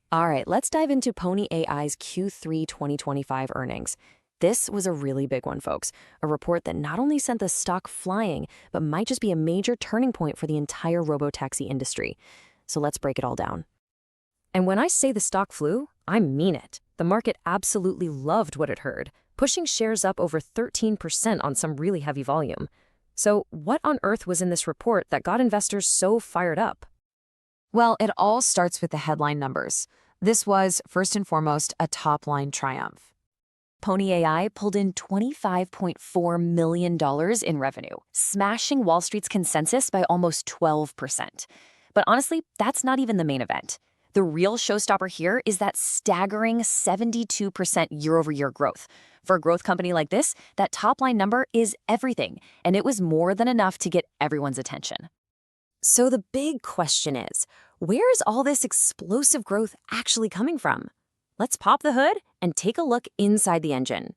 All right, let's dive into Pony AI's Q3 2025 earnings. This was a really big one, folks. A report that not only sent the stock flying, but might just be a major turning point for the entire robotaxi industry. So let's break it all down. And when I say the stock flew, I mean it. The market absolutely loved what it heard, pushing shares up over 13% on some really heavy volume. So what on earth was in this report that got investors so fired up? Well, it all starts with the headline numbers. This was, first and foremost, a top-line triumph. Pony AI pulled in $25.4 million in revenue, smashing Wall Street's consensus by almost 12%. But honestly, that's not even the main event. The real showstopper here is that staggering 72% year-over-year growth. For a growth company like this, that top-line number is everything, and it was more than enough to get everyone's attention. So the big question is, where is all this explosive growth actually coming from? Let's pop the hood and take a look inside the engine.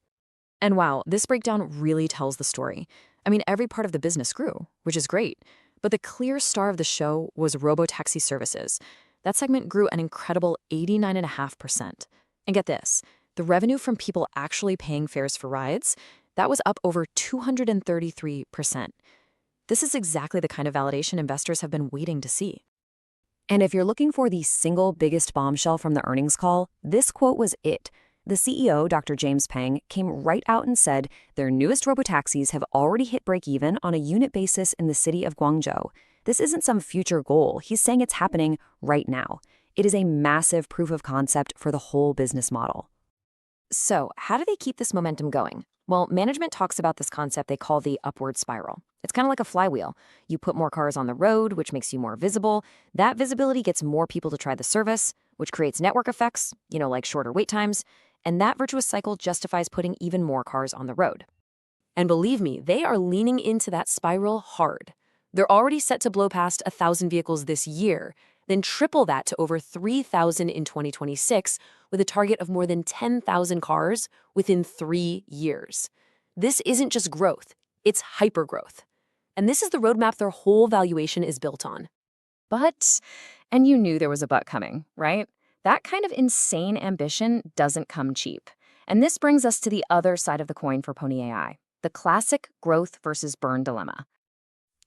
And wow, this breakdown really tells the story. I mean, every part of the business grew, which is great. But the clear star of the show was robotaxi services. That segment grew an incredible 89.5%. And get this, the revenue from people actually paying fares for rides, that was up over 233%. This is exactly the kind of validation investors have been waiting to see. And if you're looking for the single biggest bombshell from the earnings call, this quote was it. The CEO, Dr. James Peng, came right out and said their newest robotaxis have already hit break-even on a unit basis in the city of Guangzhou. This isn't some future goal. He's saying it's happening right now. It is a massive proof of concept for the whole business model. So, how do they keep this momentum going? Well, management talks about this concept they call the upward spiral. It's kind of like a flywheel. You put more cars on the road, which makes you more visible. That visibility gets more people to try the service, which creates network effects, like shorter wait times. And that virtuous cycle justifies putting even more cars on the road. And believe me, they are leaning into that spiral hard. They're already set to blow past 1,000 vehicles this year, then triple that to over 3,000 in 2026, with a target of more than 10,000 cars within 3 years. This isn't just growth, it's hypergrowth. And this is the roadmap their whole valuation is built on. But, and you knew there was a but coming, right? That kind of insane ambition doesn't come cheap. And this brings us to the other side of the coin for Pony AI, the classic growth versus burn dilemma.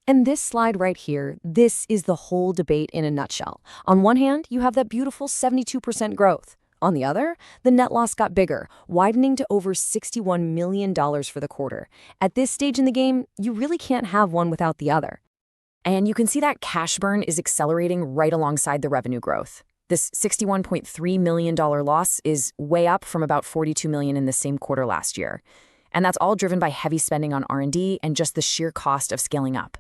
And this slide right here, this is the whole debate in a nutshell. On one hand, you have that beautiful 72% growth. On the other, the net loss got bigger, widening to over $61 million for the quarter. At this stage in the game, you really can't have one without the other. And you can see that cash burn is accelerating right alongside the revenue growth. This $61.3 million loss is way up from about $42 million in the same quarter last year. And that's all driven by heavy spending on R&D and just the sheer cost of scaling up.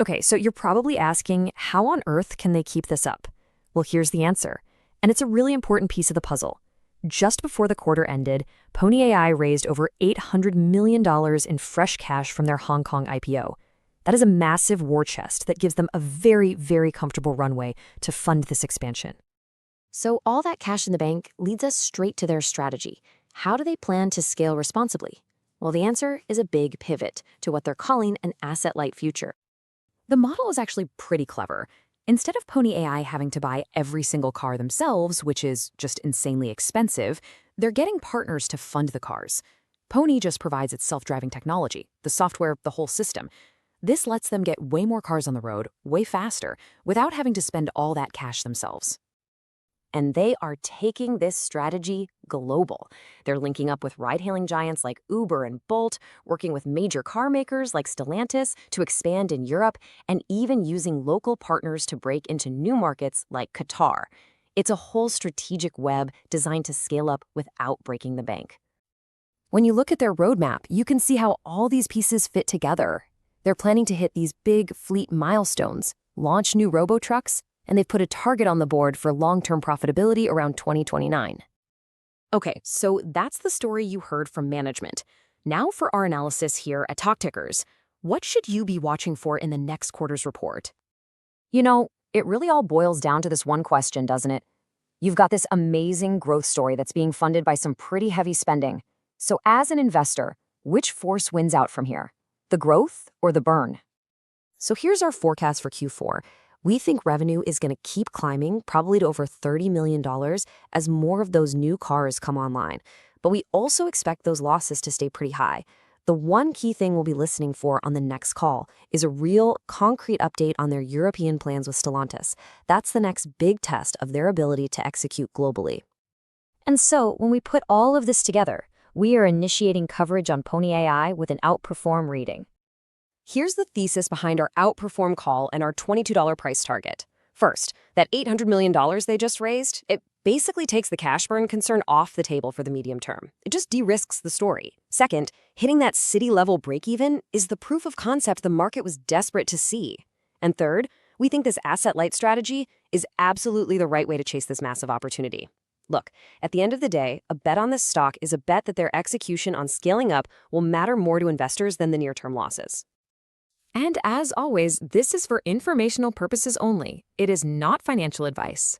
Okay, so you're probably asking, how on earth can they keep this up? Well, here's the answer. And it's a really important piece of the puzzle. Just before the quarter ended, Pony AI raised over $800 million in fresh cash from their Hong Kong IPO. That is a massive war chest that gives them a very, very comfortable runway to fund this expansion. So all that cash in the bank leads us straight to their strategy. How do they plan to scale responsibly? Well, the answer is a big pivot to what they're calling an asset-light future. The model is actually pretty clever. Instead of Pony AI having to buy every single car themselves, which is just insanely expensive, they're getting partners to fund the cars. Pony just provides its self-driving technology, the software, the whole system. This lets them get way more cars on the road, way faster, without having to spend all that cash themselves. And they are taking this strategy global. They're linking up with ride-hailing giants like Uber and Bolt, working with major car makers like Stellantis to expand in Europe, and even using local partners to break into new markets like Qatar. It's a whole strategic web designed to scale up without breaking the bank. When you look at their roadmap, you can see how all these pieces fit together. They're planning to hit these big fleet milestones, launch new robo-trucks, and they've put a target on the board for long-term profitability around 2029. Okay, so that's the story you heard from management. Now for our analysis here at Talk Tickers. What should you be watching for in the next quarter's report? It really all boils down to this one question, doesn't it? You've got this amazing growth story that's being funded by some pretty heavy spending. So as an investor, which force wins out from here? The growth or the burn? So here's our forecast for Q4. We think revenue is going to keep climbing, probably to over $30 million as more of those new cars come online. But we also expect those losses to stay pretty high. The one key thing we'll be listening for on the next call is a real, concrete update on their European plans with Stellantis. That's the next big test of their ability to execute globally. And so, when we put all of this together, we are initiating coverage on Pony AI with an outperform reading. Here's the thesis behind our outperform call and our $22 price target. First, that $800 million they just raised, it basically takes the cash burn concern off the table for the medium term. It just de-risks the story. Second, hitting that city-level break-even is the proof of concept the market was desperate to see. And third, we think this asset-light strategy is absolutely the right way to chase this massive opportunity. Look, at the end of the day, a bet on this stock is a bet that their execution on scaling up will matter more to investors than the near-term losses. And as always, this is for informational purposes only. It is not financial advice.